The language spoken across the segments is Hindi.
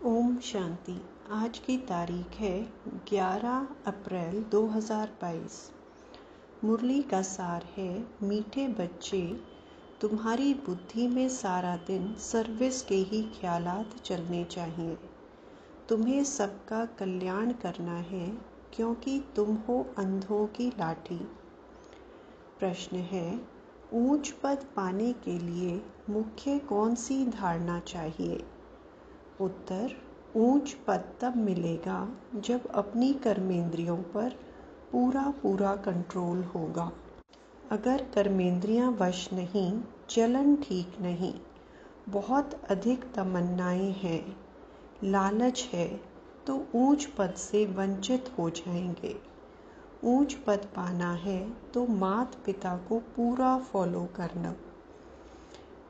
ओम शांति। आज की तारीख है 11 अप्रैल 2022। मुरली का सार है, मीठे बच्चे, तुम्हारी बुद्धि में सारा दिन सर्विस के ही ख्यालात चलने चाहिए। तुम्हें सबका कल्याण करना है क्योंकि तुम हो अंधों की लाठी। प्रश्न है, ऊंच पद पाने के लिए मुख्य कौन सी धारणा चाहिए? उत्तर, ऊंच पद तब मिलेगा जब अपनी कर्मेंद्रियों पर पूरा कंट्रोल होगा। अगर कर्मेंद्रियां वश नहीं, चलन ठीक नहीं, बहुत अधिक तमन्नाएं हैं, लालच है, तो ऊंच पद से वंचित हो जाएंगे। ऊंच पद पाना है तो माता पिता को पूरा फॉलो करना।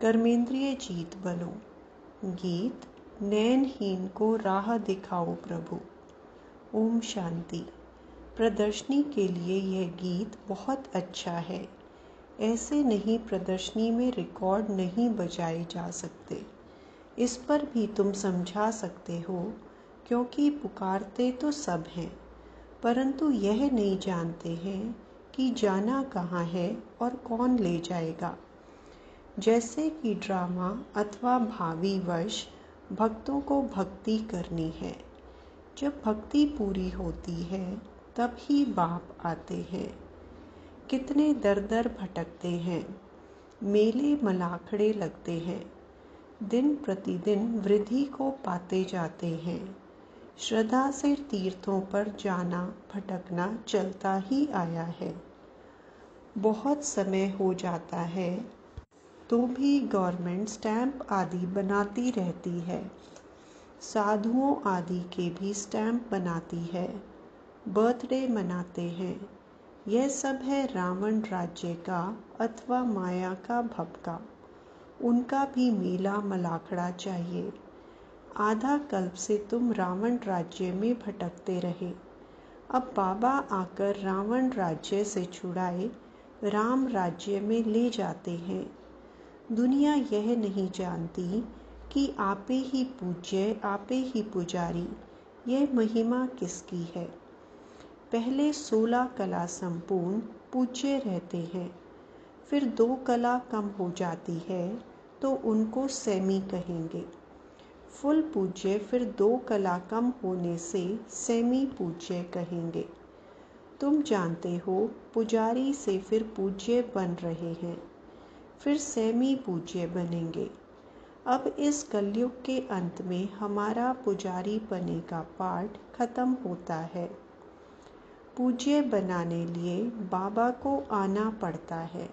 कर्मेंद्रिय जीत बनो। गीत, नैनहीन को राह दिखाओ प्रभु। ओम शांति। प्रदर्शनी के लिए यह गीत बहुत अच्छा है। ऐसे नहीं प्रदर्शनी में रिकॉर्ड नहीं बजाए जा सकते। इस पर भी तुम समझा सकते हो क्योंकि पुकारते तो सब हैं, परंतु यह नहीं जानते हैं कि जाना कहाँ है और कौन ले जाएगा। जैसे कि ड्रामा अथवा भावी वश भक्तों को भक्ति करनी है। जब भक्ति पूरी होती है तब ही बाप आते हैं। कितने दर दर भटकते हैं, मेले मलाखड़े लगते हैं, दिन प्रतिदिन वृद्धि को पाते जाते हैं। श्रद्धा से तीर्थों पर जाना भटकना चलता ही आया है। बहुत समय हो जाता है तो भी गवर्नमेंट स्टैंप आदि बनाती रहती है। साधुओं आदि के भी स्टैंप बनाती है, बर्थडे मनाते हैं। यह सब है रावण राज्य का अथवा माया का भपका। उनका भी मेला मलाखड़ा चाहिए। आधा कल्प से तुम रावण राज्य में भटकते रहे। अब बाबा आकर रावण राज्य से छुड़ाए राम राज्य में ले जाते हैं। दुनिया यह नहीं जानती कि आपे ही पूज्य, आपे ही पुजारी, यह महिमा किसकी है। पहले 16 कला संपूर्ण पूज्य रहते हैं, फिर 2 कला कम हो जाती है तो उनको सेमी कहेंगे। फुल पूज्य फिर 2 कला कम होने से सेमी पूज्य कहेंगे। तुम जानते हो पुजारी से फिर पूज्य बन रहे हैं, फिर सेमी पूज्य बनेंगे। अब इस कलयुग के अंत में हमारा पुजारी बने का पाठ खत्म होता है। पूज्य बनाने लिए बाबा को आना पड़ता है।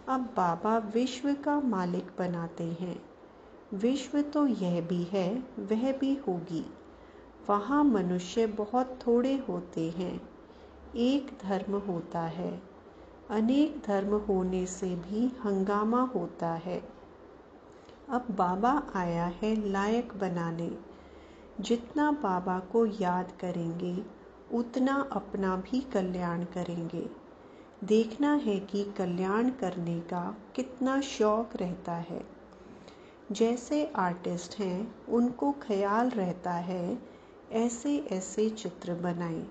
अब बाबा विश्व का मालिक बनाते हैं। विश्व तो यह भी है, वह भी होगी। वहाँ मनुष्य बहुत थोड़े होते हैं। एक धर्म होता है। अनेक धर्म होने से भी हंगामा होता है। अब बाबा आया है लायक बनाने। जितना बाबा को याद करेंगे उतना अपना भी कल्याण करेंगे। देखना है कि कल्याण करने का कितना शौक रहता है। जैसे आर्टिस्ट हैं, उनको ख्याल रहता है ऐसे ऐसे चित्र बनाएं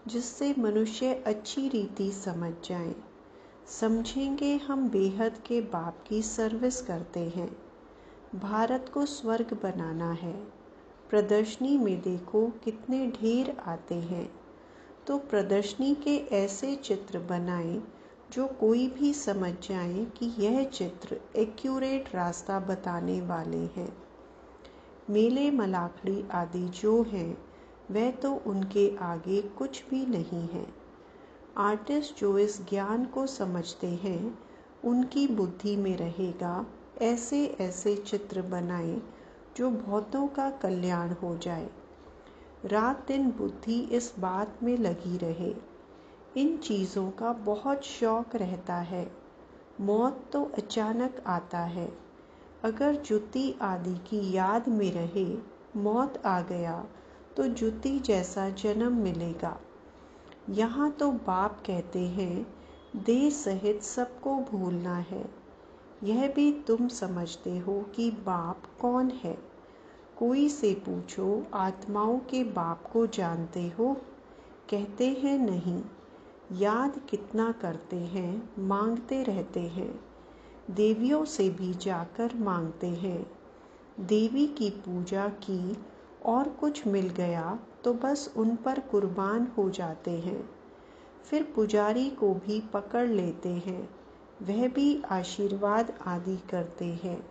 जिससे मनुष्य अच्छी रीति समझ जाएं। समझेंगे हम बेहद के बाप की सर्विस करते हैं। भारत को स्वर्ग बनाना है। प्रदर्शनी में देखो कितने ढेर आते हैं, तो प्रदर्शनी के ऐसे चित्र बनाएं जो कोई भी समझ जाए कि यह चित्र एक्यूरेट रास्ता बताने वाले हैं। मेले मलाखड़ी आदि जो हैं वह तो उनके आगे कुछ भी नहीं है। आर्टिस्ट जो इस ज्ञान को समझते हैं उनकी बुद्धि में रहेगा ऐसे ऐसे चित्र बनाएं जो बहुतों का कल्याण हो जाए। रात दिन बुद्धि इस बात में लगी रहे। इन चीज़ों का बहुत शौक रहता है। मौत तो अचानक आता है। अगर जुती आदि की याद में रहे मौत आ गया तो जुती जैसा जन्म मिलेगा। यहाँ तो बाप कहते हैं देह सहित सबको भूलना है। यह भी तुम समझते हो कि बाप कौन है। कोई से पूछो आत्माओं के बाप को जानते हो? कहते हैं नहीं। याद कितना करते हैं, मांगते रहते हैं। देवियों से भी जाकर मांगते हैं। देवी की पूजा की और कुछ मिल गया तो बस उन पर कुर्बान हो जाते हैं। फिर पुजारी को भी पकड़ लेते हैं, वह भी आशीर्वाद आदि करते हैं।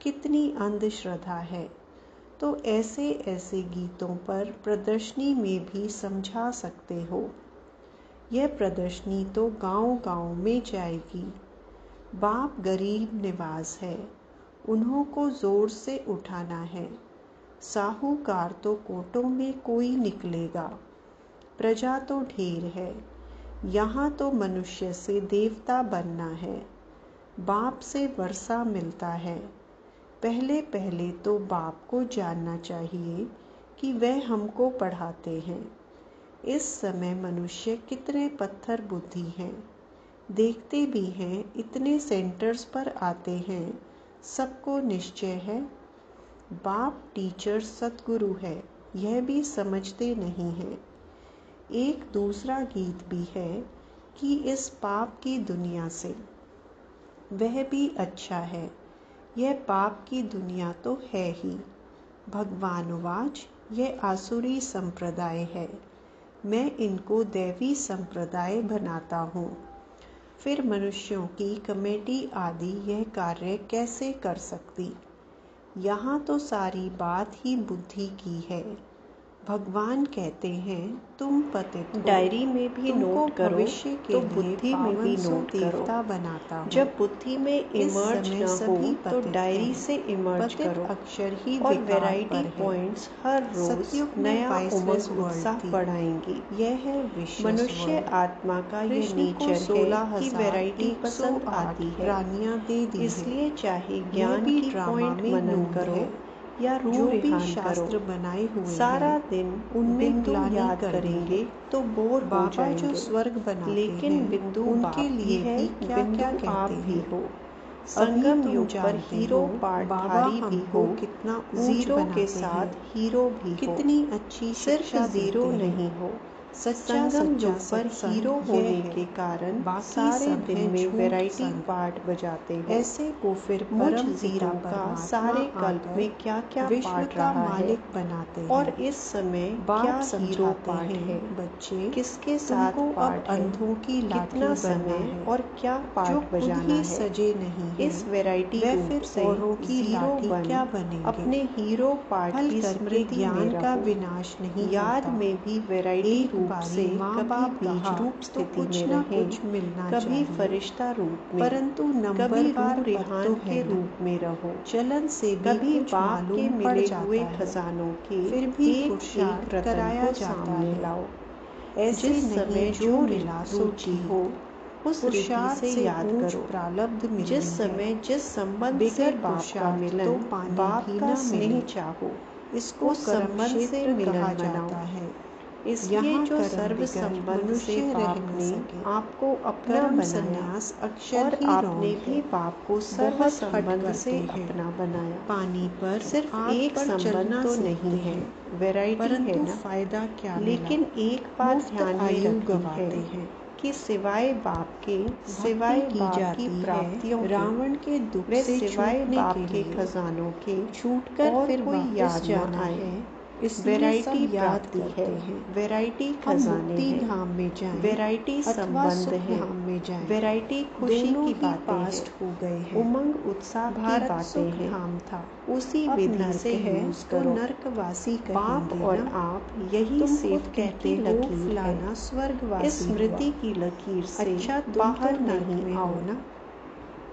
कितनी अंधश्रद्धा है। तो ऐसे ऐसे गीतों पर प्रदर्शनी में भी समझा सकते हो। यह प्रदर्शनी तो गांव-गांव में जाएगी। बाप गरीब निवाज है, उन्हों को जोर से उठाना है। साहूकार तो कोटों में कोई निकलेगा। प्रजा तो ढेर है, यहाँ तो मनुष्य से देवता बनना है। बाप से वर्षा मिलता है। पहले पहले तो बाप को जानना चाहिए कि वह हमको पढ़ाते हैं। इस समय मनुष्य कितने पत्थर बुद्धि हैं। देखते भी हैं, इतने सेंटर्स पर आते हैं, सबको निश्चय है। बाप टीचर सतगुरु है, यह भी समझते नहीं हैं। एक दूसरा गीत भी है कि इस पाप की दुनिया से, वह भी अच्छा है। यह पाप की दुनिया तो है ही। भगवानुवाच, यह आसुरी संप्रदाय है, मैं इनको दैवी संप्रदाय बनाता हूँ। फिर मनुष्यों की कमेटी आदि यह कार्य कैसे कर सकती? यहाँ तो सारी बात ही बुद्धि की है। भगवान कहते हैं तुम पतित हो, डायरी में भी नोट करो भविष्य के तो लिए बुद्धि में भी 5200 नोट करो। देवता बनाता हूँ। जब बुद्धि में इमर्ज समय न हो सभी तो पतित डायरी हैं। से इमर्ज पतित करो अक्षर ही और विकार वैरायटी पर है। पॉइंट्स हर रोज सतयुग में नया priceless उमंग world उत्साह थी। बढ़ाएंगी। यह है विश्व मनुष्य वर्ल्ड। आत्मा का यह कृष्ण को नेचर है कि 16,108 वैरायटी पसंद आती है। रानियां दे दी इसलिए चाहे यह ज्ञान भी की ड्रामा पॉइंट में मनन नूंद करो है। या जो भी रूरिहान शास्त्र करो, बनाए हुए सारा हैं दिन उनमें बिंदु ग्लानि याद कर दी करेंगे है। तो बोर हो बाबा जो जाएंगे। स्वर्ग बनाते लेकिन हैं बिंदु उनके बाप भी लिए है, भी क्या बिंदु क्या आप कहते भी हैं। हो। अभी संगम तुम युग पर जानते हीरो हो पार्ट बाबा धारी भी हमको हो, कितना ऊंच जीरो के बनाते साथ हैं। हीरो भी हो। कितनी अच्छी सिर्फ शिक्षा जीरो देते हैं। नहीं हो। सच्चा संगम सच्चा युग पर सत्संग हीरो यह होने है। के कारण बाकी सारे सब दिन है में झूठ वैरायटी संग। पार्ट बजाते हो। ऐसे को फिर मुझ परम जीरो पिता का परमात्मा सारे कल्प आकर में क्या क्या विश्व पार्ट का रहा है मालिक बनाते और हैं। इस समय बाप क्या हीरो समझाते पार्ट हैं, है, बच्चे किसके साथ तुमको पार्ट अब है, अंधों की लाठी कितना बनना समय है। और क्या जो पार्ट खुद बजाना ही है। सजे नहीं हैं, इस वैरायटी वह रूप फिर से औरों की जीरो लाठी बन क्या बनेंगे। अपने हीरो पार्ट फल की करके स्मृति में ज्ञान का रहो। विनाश नहीं याद होता। में भी वैरायटी एक रूप बारी से माँ कभी बाप बीज कहा रूप तो स्थिति कुछ में न रहें, कुछ मिलना कभी चाहिए। फरिश्ता रूप में, परंतु कभी नंबरवार पद रूरिहान तो के है न। रूप में रहो। चलन से भी कभी कुछ बाप के मालूम पड़ मिले जाता हुए है। खजानों के फिर भी एक पुरुषार्थ रतन कराया को जाता सामने है। लाओ। ऐसे जिस नहीं समय जो जो मिला सो रुचि ठीक। हो उस रीति पुरुषार्थ से याद ऊंच करो। प्रारब्ध मिलनी जिस है। समय जिस संबंध से बगैर बाप का पुरुषार्थ मिलन, तो पानी बाप भी का न स्नेह मिले। चाहो, इसको उस कर्म संबंध से क्षेत्र मिलन कहा मनाओ। जाता है। इसलिए यहाँ जो कर्म सर्व बिगर संबंध से मनुष्य रह बाप न ने सके। आपको अपना कर्म बनाया संन्यास अक्षर और ही आपने रौंद भी है। बाप को सर्व बहुत हट संबंध से करते हैं। अपना बनाया। पानी पर सिर्फ आग एक पर संबंध चलना तो सीखते नहीं है, हैं, वैरायटी है परंतु ना। फायदा क्या मिला। लेकिन एक बात मुफ्त ध्यान में आयु रखनी है गवाते हैं। कि सिवाय बाप के, सिवाय भक्ति की बाप की जाती प्राप्तियों है के, रावण के दुख वे से सिवाय छूटने बाप के के लिए। खजानों के छूटकर और फिर कोई वापस याद न जाना आए। है, इसलिए वैरायटी सब याद प्राप्ति करते है, हैं। वैरायटी हम खजाने मुक्ति हैं, धाम में जाएं वैरायटी अथवा संबंध सुख है, धाम में जाएं, वैरायटी खुशी दोनों की ही बातें पास्ट हैं, हो गए हैं। उमंग उत्साह की भारत बातें सुख हैं। धाम था, उसी अब विधि नर्क से है यूज तो करो। नर्कवासी बाप कहेंगे और ना। आप यही तुम खुद सेफ्टी कहते की हो लकीर है। फलाना इस स्वर्गवासी हुआ। स्मृति की लकीर से अच्छा तुम बाहर तो नर्क नहीं में आओ। हो ना।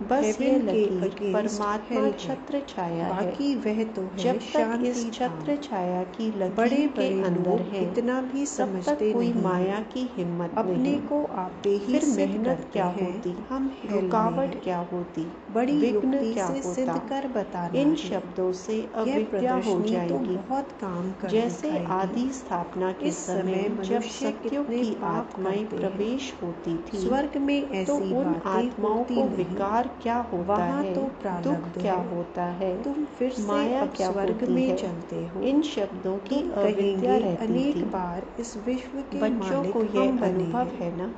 बस ये हेवन के लकीर अगेंस्ट परमात्मा हेल है, छत्र छाया है। बाकी वह तो है जब तक शांति इस छत्र धाम। छाया की बड़े लकीर के बड़े अंदर लोग है, इतना भी तब समझते तक कोई नहीं माया हैं। की हिम्मत अपने नहीं। को आपे ही फिर सिद्ध मेहनत करते क्या हैं, होती, हम हेल में रुकावट हैं। क्या होती, बड़ी विघ्न युक्ति क्या से सिद्ध होता। कर बताना इन है। शब्दों से यह अविद्या हो प्रदर्शनी तो जाएगी। बहुत काम कर जैसे दिखाएगी। आदि स्थापना के इस समय समय जब मनुष्य सत्युग कितने की पाप आत्माएं करते हैं। प्रवेश होती थी स्वर्ग में तो ऐसी उन बातें आत्माओं होती को नहीं। विकार और क्या होता वहाँ है, तो दुख प्रारब्ध क्या है। होता है, तुम फिर से माया अब क्या स्वर्ग होती में है। चलते हो। इन शब्दों की तुम अविद्या कहेंगे रहती अनेक थी। बार इस विश्व के बच्चों मालिक को हम यह बने अनुभव हैं। है ना,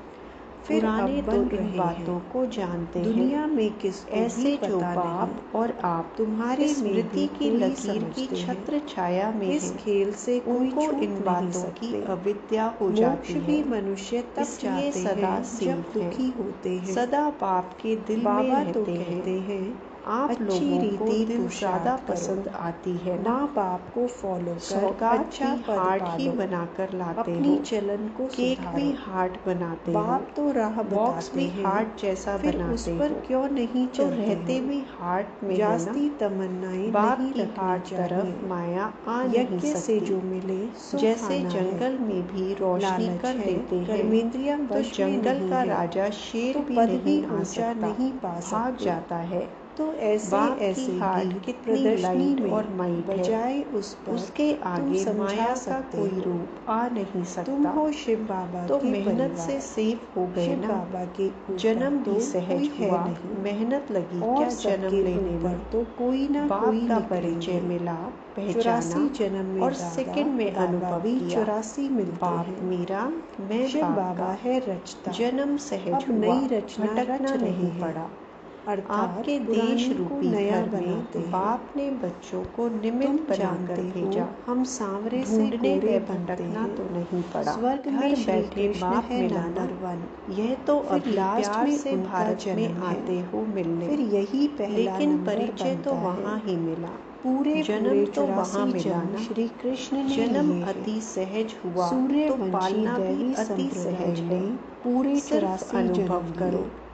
फिर पुराने अब तो बन इन रहे बातों हैं। को जानते दुनिया हैं। में किसको ऐसे भी जो पता बाप नहीं और आप तुम्हारे में स्मृति भी की कोई लकीर की समझते हैं। छत्र छाया में इस है, खेल से कोई उनको छूट इन नहीं बातों की सकते। अविद्या हो मोक्ष जाती भी है। मनुष्य तब इसलिए जाते सदा हैं सेफ जब दुखी हैं। होते हैं। सदा बाप के दिल में बाबा तो रहते कहते हैं। हैं आप अच्छी लोगों को रीति दिल ज्यादा पुरुषार्थ करो। पसंद आती है ना, माँ बाप को फॉलो कर सौगात अच्छा भी पद हार्ड ही पालो। बनाकर लाते अपनी हो, चलन को केक सुधारो। भी हार्ड बनाते हो, बाप तो राह बॉक्स बताते भी हैं, हार्ड जैसा फिर उस बनाते पर हो, क्यों नहीं तो चलते रहते हो। भी हार्ट में हो ना। जास्ती तमन्नाएं बाप नहीं की रखनी हार्ट चाहिए। तरफ माया आ नहीं यज्ञ से सकती। जो मिले सो जैसे खाना जंगल है। में भी रोशनी लालच कर है, देते हैं, कर्मेंद्रियां तो वश में जंगल नहीं का है, राजा शेर तो भी पद नहीं भी आ ऊंचा सकता, नहीं पा भाग सकते। जाता है। तो ऐसे बाप ऐसे की हार्ट गीत कितनी प्रदर्शनी लाइट में और माइट है, बजाए उस पर उसके तुम आगे समझा माया का सकते कोई हो। रूप आ नहीं तुम सकता। हो शिव बाबा तो के मेहनत से परिवार। सेफ हो गए शिव ना। बाबा के ऊपर जन्म तो भी सहज कोई है हुआ, नहीं, मेहनत लगी और क्या सबके जन्म लेने ऊपर में। तो कोई ना बाप कोई का निकलेंगे। परिचय मिला, 84 पहचाना जन्म में और दादा सेकंड में बाबा अनुभव भी किया। 84 मिलते बाप हैं। मेरा, मैं शिव बाप बाबा का। है रचता। जन्म सहज अब हुआ, नई रचना भटकना रच रहे नहीं हैं, पड़ा। अर्थात आपके पुराने देश को रूपी नया घर बनाते में हैं। बाप ने बच्चों को तुम निमित्त बनाकर जानते हो भेजा। हम सांवरे से ढूंढने गोरे व बनते भटकना हैं। तो नहीं पड़ा। स्वर्ग में घर श्री बैठे कृष्ण बाप है मिला ना। नंबर 1। यह तो फिर अभी लास्ट प्यार में से उनका भारत में जन्म है। आते हो मिलने, फिर यही पहला लेकिन नंबर परिचय तो बनता वहाँ है। ही मिला। पूरे जन्म तो 84 वहाँ मिला जन्म ना। श्री कृष्ण ने जन्म लिए अति हैं। सहज हुआ, तो सूर्यवंशी पालना भी दैवी अति संप्रदाय सहज है। ने पूरे सिर्फ 84 अनुभव जन्म करो, लिए।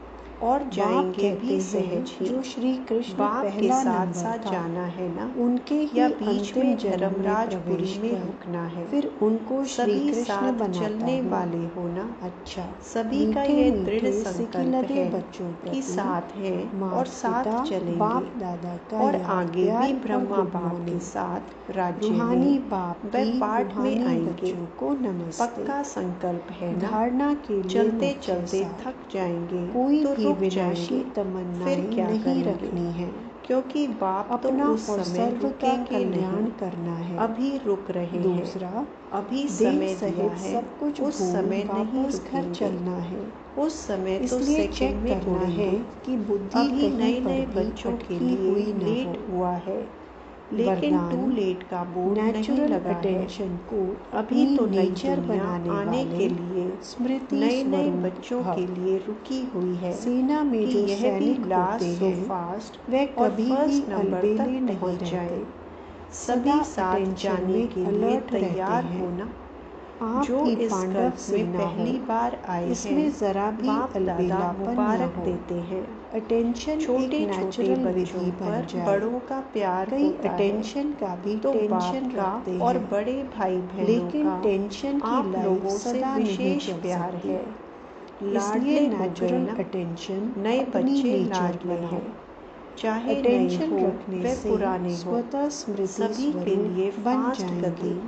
और बाप जाएंगे कहते भी हैं सहज ही। जो श्री कृष्ण बाप के पहला साथ नंबर साथ था, जाना है ना, उनके या ही बीच अंतिम में जन्म में धर्मराजपुरी प्रवेश में कर रुकना है। फिर उनको श्री सभी कृष्ण साथ बनाता चलने हूँ। वाले हो ना। अच्छा, सभी का मीठे यह मीठे दृढ़ सिक्के संकल्प लगे है बच्चों कि प्रति। साथ हैं और माता साथ पिता चलेंगे, बाप दादा का और याद आगे प्यार भी और ब्रह्मा गुड बाप के मॉर्निंग। साथ राज्य रूहानी में बाप व की पाठ में रूहानी आएंगे। बच्चों को नमस्ते। पक्का संकल्प है ना। धारणा के लिए चलते मुख्य चलते सार। थक जाएंगे कोई तो भी रुक विनाशी जाएंगे, तमन्नाएं फिर क्या नहीं करेंगे। रखनी है। क्योंकि बाप तो अपना उस और समय सर्व का रुकेंगे कल्याण नहीं, करना है। अभी रुक रहे हैं। दूसरा, अभी देह समय दिया सहित है, सब कुछ उस भूल समय नहीं वापस घर रुकेंगे। चलना है। उस समय तो इसलिए सेकंड चेक में करना है उड़ेंगे। कि बुद्धि अभी कहीं नए पर नए भी बच्चों के अटकी लिए हुई न लेट हो। हुआ है, लेकिन वरदान, टू लेट का बोर्ड नहीं नेचुरल लगा है। अटेंशन को अभी अपनी तो नई नेचर दुनिया बनाने आने वाले के लिए स्मृति नए नए स्वरूप बच्चों भव। के लिए रुकी हुई है सेना में कि जो यह भी सैनिक लास्ट होते सो हैं फास्ट वे और कभी ही फर्स्ट नंबर अलबेले तक नहीं पहुंच जाए। रहते, सभी सदा साथ अटेंशन जाने में के लिए अलर्ट रहते तैयार हैं। हो ना। आप जो ही इस पांडव कल्प में सेना हो, पहली बार आए इसमें हैं, जरा भी बाप दादा अलबेलापन न मुबारक हो। देते हैं। अटेंशन एक छोटे छोटे नेचुरल बच्चों विधि बन पर जाए। बड़ों का प्यार कई होता है, अटेंशन का भी तो टेंशन बाप का रखते और हैं, बड़े भाई बहनों लेकिन का टेंशन की आप लाइफ लोगों से सदा नहीं विशेष चल प्यार सकती। है। इसलिए लाडले हो गए नेचुरल ना। अटेंशन नए अपनी बच्चे नेचर लाडले बनाओ। हैं, चाहे नए अटेंशन हो रखने व से पुराने हो, स्वतः स्मृति सभी के लिए स्वरूप बन फास्ट जाएंगी। गति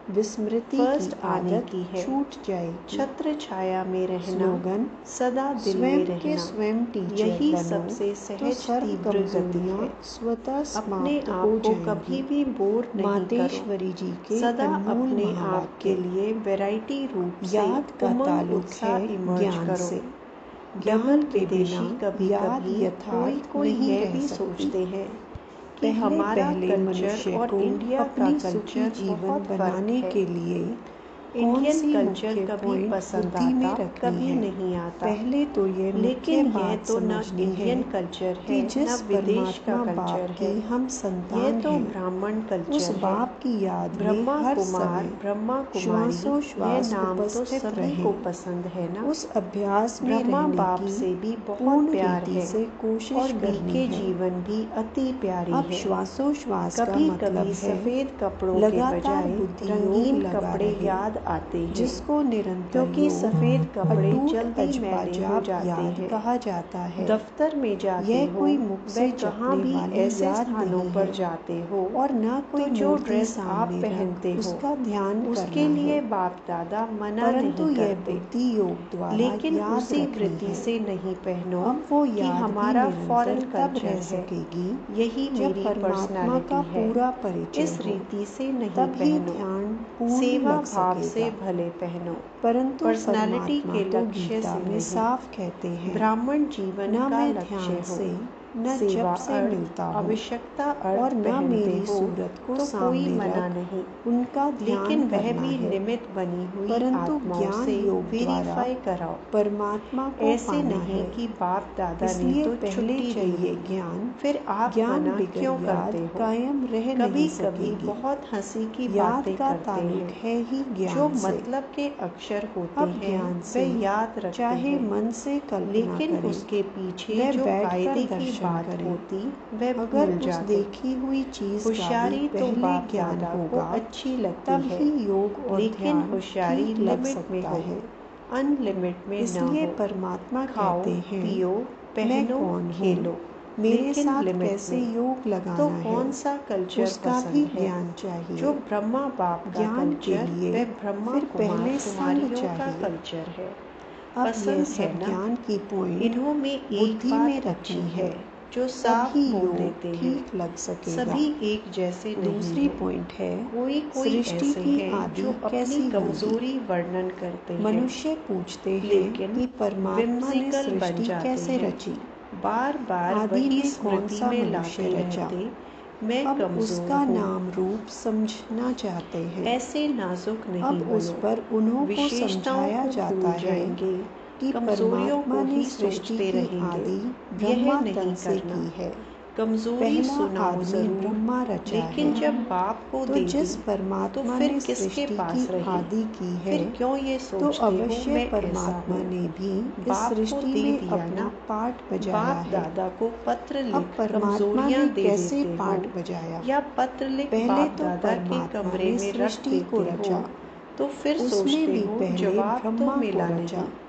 विस्मृति फर्स्ट की आने आदत की है। छूट जाएगी। छत्र छाया में रहना, स्लोगन, सदा दिल में स्वयं के रहना, स्वयं टीचर यही बनो सबसे तो सहज सर्व तीव्र गति कमजोरियां है। स्वतः अपने समाप्त आप हो को कभी जाएंगी। भी बोर नहीं करो। मातेश्वरी जी के सदा अनमोल अपने आप महावाक्य। के लिए वैरायटी रूप से याद का उमंग ताल्लुक उत्साह है इमर्ज ज्ञान करो। से। डबल ज्ञान के विदेशी बिना कभी याद कभी यथार्थ कोई नहीं यह रह भी सकती। सोचते हैं कि पहले हमारा पहले कल्चर मनुष्य और को इंडिया का अपनी सुखी कल्चर जीवन बहुत फर्क बनाने है। के लिए कौन इंडियन सी कल्चर मुख्य कभी पॉइंट पसंद बुद्धि में आता, रखनी कभी है। नहीं आता। पहले तो ये लेकिन मुख्य यह बात तो न समझनी है इंडियन कल्चर कि है, जिस न विदेश का परमात्मा बाप कल्चर है। की हम यह संतान तो हैं, ब्राह्मण उस कल्चर है। बाप की याद में ब्रह्मा हर कुमार, समय ब्रह्मा कुमारी, श्वासोश्वास यह नाम तो उपस्थित सभी रहे। को पसंद है ना। उस अभ्यास में ब्रह्मा रहने बाप की से भी बहुत पूर्ण प्यार रीति है, से कोशिश और करनी बीके है। जीवन भी अति प्यारी अब है। श्वासोश्वास का कभी मतलब कभी है सफेद कपड़ों के लगातार बजाय बुद्धि योग रंगीन लगा कपड़े रहे। याद आते हैं, जिसको निरंतर क्योंकि योग, सफेद कपड़े अटूट जल्दी मैले हो अजबाजाब जाते याद हैं। कहा जाता है। दफ्तर में जाते यह हो, कोई मुख से वह कहाँ जपने भी वाली ऐसे याद स्थानों नहीं पर है जाते हो और न कोई तो जो मूर्ति ड्रेस आप सामने पहनते रख हो उसका ध्यान उसके करना लिए है, बाप दादा मना परंतु नहीं यह करते, बुद्धि योग द्वारा लेकिन याद उसी रखनी वृत्ति है। से नहीं पहनो अब वो कि याद भी हमारा निरंतर फॉरेन तब कल्चर रह है, सकेगी यही जब मेरी परमात्मा पर्सनालिटी का है। पूरा परिचय इस हो, रीति से नहीं तभी पहनो, ध्यान पूर्ण सेवा लग भाव से सकेगा। भले पहनो, परंतु पर्सनालिटी परमात्मा के तो लक्ष्य गीता से में नहीं। साफ कहते हैं, ब्राह्मण जीवन न का मैं लक्ष्य ध्यान हो, से न सेवा जप से अर्थ, मिलता हूँ आवश्यकता और अर्थ न पहनते मेरी हो सूरत को तो कोई सामने मना रख नहीं, उनका ध्यान लेकिन वह करना भी है। निमित्त बनी हुई परंतु आत्माओं ज्ञान से योग द्वारा वेरीफाई कराओ। परमात्मा को ऐसे पाना नहीं है। कि बाप दादा ने इसलिए तो पहले छुट्टी दे चाहिए दी, ज्ञान, फिर आप ज्ञान मना बिगर क्यों याद करते हो? कायम रह कभी नहीं कभी सकेगी। बहुत हंसी की याद बातें का करते ताल्लुक हैं, है ही जो ज्ञान से। मतलब के अक्षर होते अब हैं ज्ञान से वे याद रखते चाहे हैं, मन से कल्पना लेकिन करे, उसके पीछे वह जो बैठकर कायदे की दर्शन बात करे, होती वह अगर भूल उस जाते। देखी हुई चीज का भी होशियारी तो पहले बाप ज्ञान दादा को होगा, अच्छी लगती तब है, ही योग और लेकिन ध्यान होशियारी ठीक लग लिमिट में सकता हो, है। अनलिमिट में न इसलिए हो। परमात्मा खाओ, कहते हैं, पियो, मैं पहनो, कौन खेलो, हूँ, मेरे लेकिन साथ लिमिट कैसे में। योग तो लगाना है, कौन सा कल्चर उसका पसंद भी है? ज्ञान चाहिए। जो ब्रह्मा बाप का ज्ञान के कल्चर लिए वह ब्रह्मा फिर कुमार पहले संग कुमारियों का चाहिए। कल्चर है। अब यह पसंद है सब ना? ज्ञान की पॉइंट इन्हों में एक बुद्धि बात में अच्छी रखनी है है, जो साफ तभी बोल योग देते हैं, ठीक लग सकेगा। सभी एक जैसे नहीं दूसरी हैं। पॉइंट है, कोई सृष्टि ऐसे की हैं आदि जो कैसी अपनी होगी। कमजोरी वर्णन करते हैं, मनुष्य पूछते हैं लेकिन कि परमात्मा ने whimsical बन सृष्टि जाते कैसे हैं। रची, बार बार आदि वही में कौन स्मृति सा में मनुष्य लाते रचा। रहते, मैं अब कमजोर उसका हूँ। नाम रूप समझना चाहते हैं। ऐसे नाजुक नहीं अब उस बनो, पर उन्हों को विशेषताओं समझाया को जाता भूल है जाएंगे, कि कमजोरियों परमात्मा को ने ही सृष्टि सोचते की रहेंगे। आदि यह ब्रह्मा नहीं तन से करना। की है। कमजोरी पहला सुनाओ आदमी जरूर, ब्रह्मा रचा लेकिन है। जब बाप को तो दे जिस दी तो परमात्मा फिर ने किसके सृष्टि पास की रही? आदि की है, फिर क्यों ये तो सोचते हो अवश्य मैं ऐसा परमात्मा हूँ? ने भी इस बाप को सृष्टि दे में दिया अपना ना। पार्ट बजाया बाप है। दादा को पत्र अब लिख परमात्मा कमजोरियां ने दे कैसे देते हो, पार्ट बजाया? या पत्र लिख पहले बाप तो दादा के परमात्मा कमरे ने में रख सृष्टि को देते हो, रचा, तो फिर उसमें सोचते भी हो पहले जवाब तो ब्रह्मा को मिला रचा। नहीं।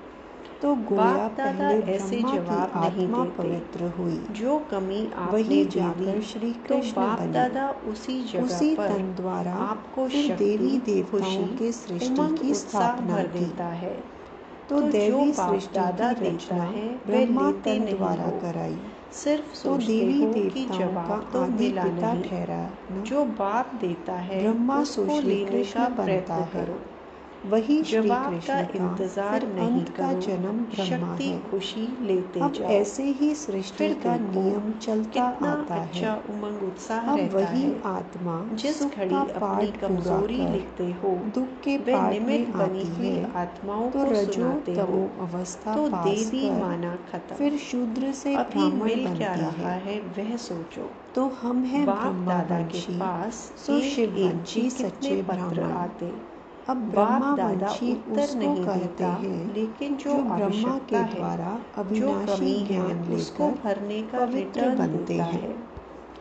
तो गोया बाप दादा पहले ऐसे ब्रह्मा की जवाब नहीं आत्मा देते। पवित्र हुई, जो कमी आपने वही दे दी जाकर श्री तो कृष्ण बाप बने। दादा उसी जगह उसी पर तन द्वारा आपको फिर शक्ति, देवी देवताओं खुशी, के सृष्टि उमंग, की उत्साह स्थापना भर की। देता है। तो जो देवी बाप सृष्टि दादा की देता रचना है वे ब्रह्मा लेते तन नहीं द्वारा हो, कराई। सिर्फ तो सोचते देवी हो कि देवताओं का जवाब तो आदि मिला पिता नहीं। ठहरा न। जो बाप देता है ब्रह्मा उसको सो श्री लेने कृष्ण का बनता प्रयत्न है, करो। वही श्री जवाब कृष्ण का का इंतजार फिर नहीं अंत का करो, जन्म ब्रह्मा शक्ति, है। खुशी लेते अब जाओ। ऐसे ही सृष्टि फिर का देखो नियम चलता कितना आता है। अच्छा उमंग उत्साह अब रहता वही है। आत्मा जिस सुख घड़ी का अपनी पाठ पूरा कमजोरी कर लिखते हो दुख के वे पाठ निमित्त में बनी आती हुई है, आत्माओं तो को रजो सुनाते हो, तमो अवस्था तो पास देवी कर माना खत्म। फिर शूद्र से अभी ब्राह्मण मिल क्या बनती रहा है। है वह सोचो। तो हम हैं बाप दादा के ब्रह्मावंशी, पास सो एक शिववंशी एक के कितने सच्चे पत्र ब्राह्मण। आते। अब बाप दादा ब्रह्मावंशी उत्तर उसको नहीं कहते देता, हैं लेकिन जो ब्रह्मा आवश्यकता के है, द्वारा जो अविनाशी कमी है ज्ञान उसको लेकर भरने का पवित्र रिटर्न बनते देता हैं। है।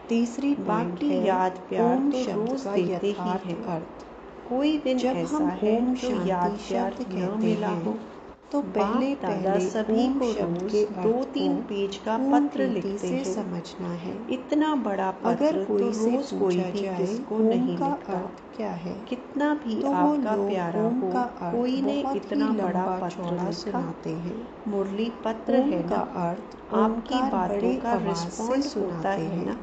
तीसरी पॉइंट बाकी है याद प्यार ओम तो शब्द रोज का देते ही यथार्थ हैं। अर्थ। कोई दिन जब ऐसा हम है ओम जो याद शांति प्यार शब्द न कहते मिला हैं, हो। तो बाप पहले दादा सभी ओम को शब्द रोज के अर्थ 2-3 को पेज का पूर्ण पत्र रीति लिखते से हैं। समझना है। इतना बड़ा अगर पत्र तो कोई से रोज कोई पूछा भी जाए किसको ओम नहीं का लिखता। अर्थ क्या है, कितना भी तो वो आपका लोग प्यारा ओम हो, का अर्थ कोई ने बहुत ही इतना बड़ा लंबा पत्र चौड़ा लिखा। सुनाते हैं। मुरली पत्र ओम है का ना, अर्थ आपकी ओमकार बातों बड़े का आवाज से रिस्पॉन्ड होता सुनाते है हैं। ना।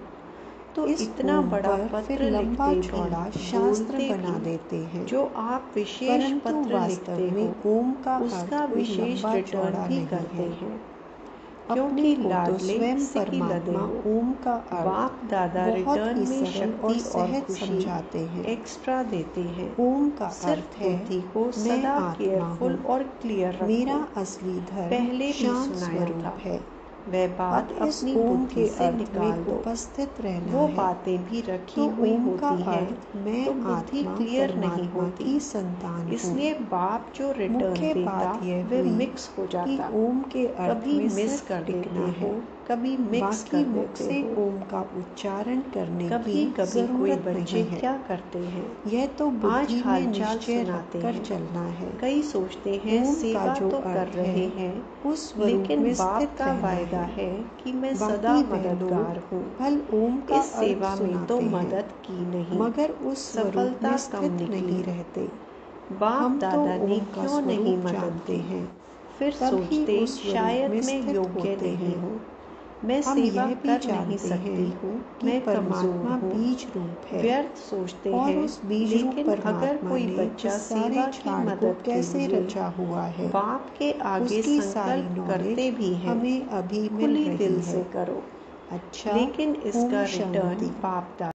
तो इस इतना ओम बड़ा पर फिर पत्र लंबा लिखते चौड़ा भी, शास्त्र बोलते बना भी, देते हैं। जो आप विशेष परंतु पत्र वास्तव लिखते में हो ओम का उसका अर्थ कोई विशेष लंबा रिटर्न चौड़ा भी नहीं करते है। हैं, अपने क्योंकि को तो लाडले स्वयं सिकी लदे परमात्मा हो। ओम का बाप अर्थ दादा बहुत रिटर्न ही में सरल और शक्ति और सहज खुशी समझाते हैं। एक्स्ट्रा देते हैं। ओम का सिर्फ अर्थ है बुद्धि को मैं सदा आत्मा केयरफुल हूँ, और क्लियर रखो। मेरा असली धर्म पहले भी शांत सुनाया स्वरूप था। है। वह बात अब इस अपनी ओम बुद्धि के से अर्थ निकाल में दो। उपस्थित रहना वो है। बातें भी रखी तो हुई ओम का होती हैं, अर्थ मैं तो बुद्धि आत्मा क्लियर नहीं परमात्मा होती। की संतान हूँ। इसलिए बाप जो रिटर्न मुख्य देता बात यह वह हुई मिक्स हो कि जाता। ओम के अर्थ कभी में मिस सिर्फ कर टिकना देते है। हो, कभी मिक्स बाकी कर मुख देते से हो। ओम का उच्चारण करने कभी की कभी कोई जरूरत बच्चे नहीं है। क्या करते हैं, यह तो आज बुद्धि में हालचाल निश्चय सुनाते रखकर हैं। चलना है। कई सोचते हैं ओम का सेवा जो तो कर अर्थ रहे है हैं, उस स्वरूप लेकिन में बाप स्थित का रहना वायदा है। है कि मैं सदा बाकी वे मददगार लोग हूँ। फल ओम का इस सेवा अर्थ में तो सुनाते हैं मदद की नहीं, मगर उस स्वरूप सफलता में कम स्थित नहीं निकली। रहते। बाप हम तो दादा ने ओम का क्यों नहीं स्वरूप मदद जानते की? हैं, फिर तभी सोचते उस स्वरूप शायद में मैं स्थित योग्य होते नहीं हैं। हूँ, मैं हम सेवा यह भी कर नहीं जानते सकती हैं हूँ, कि मैं कमजोर परमात्मा हूँ। बीज रूप है व्यर्थ सोचते और हैं, उस बीज रूप लेकिन अगर परमात्मा कोई ने बच्चा इस सारे सेवा की झाड़ को मदद के कैसे लिए रचा हुआ है, बाप के आगे उसकी सारी संकल्प करते नॉलेज भी हैं, हमें अभी मिल खुली रही दिल है। से करो। अच्छा, लेकिन इसका ओम रिटर्न शांति। बाप दादा